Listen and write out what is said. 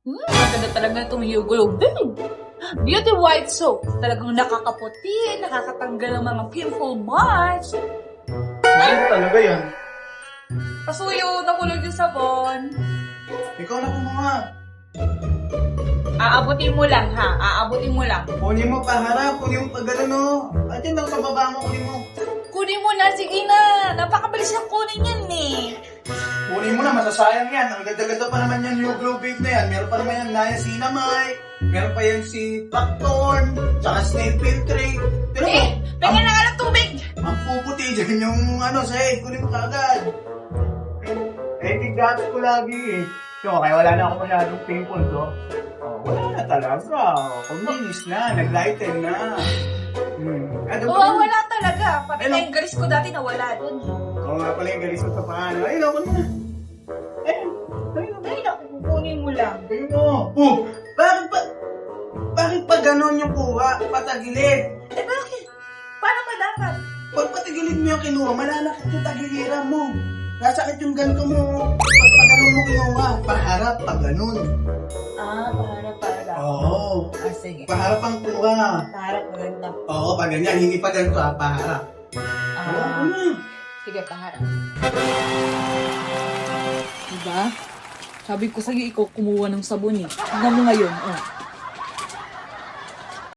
Maganda talaga itong Yugo Beauty White Soap. Talagang nakakaputi, nakakatanggal ng mga pimple marks. Ano talaga yan? Pasuyo, nakulog yung sabon. Ikaw na kumuha. Aabutin mo lang, ha? Aabutin mo lang. Kunin mo paharap, kunin mo pa gano'n, no? At yun lang sa baba mo, kunin mo. Kunin mo na, sige na. Napakabilis ng kunin yan, eh. Kunin mo na, masasayang yan. Ang ganda-ganda pa naman yan, yung Glow Babe na yan. Meron pa naman yan, Niacinamide. Meron pa yan si Blackthorn, tsaka Snail Filtrate. Pero Pengen na nga ng tubig. ang puputi dyan yung sa'yo, kunin mo kaagad. Tigdat ko lagi eh. So, kaya wala na ako masyadong pimples, oh. Wala na talaga. Kuminis na, nag-lighten na. Wala talaga. Pati na yung galis ko dati nawala dun. Oo nga pala yung galis mo sa paano. Ayun ako na. Ayun. Ay, naku, kukunin mo lang. Ayun mo. Bakit pa ganon yung kuha? Patagilid. Bakit? Paano ba dapat? Pag patagilid mo yung kinuha, malalakit yung tagiliran mo. Nasakit yung ganito mo. Pag ganon mo kinuha, paharap pag ganon. Paharap. Oo. Sige. Paharap ang kuha. Paharap maganda. Oo, pag ganyan. Hindi pa ganito paharap. Sige, paharap. Diba? Sabi ko sa'yo, ikaw kumuha ng sabon eh. Tingnan mo ngayon, oh.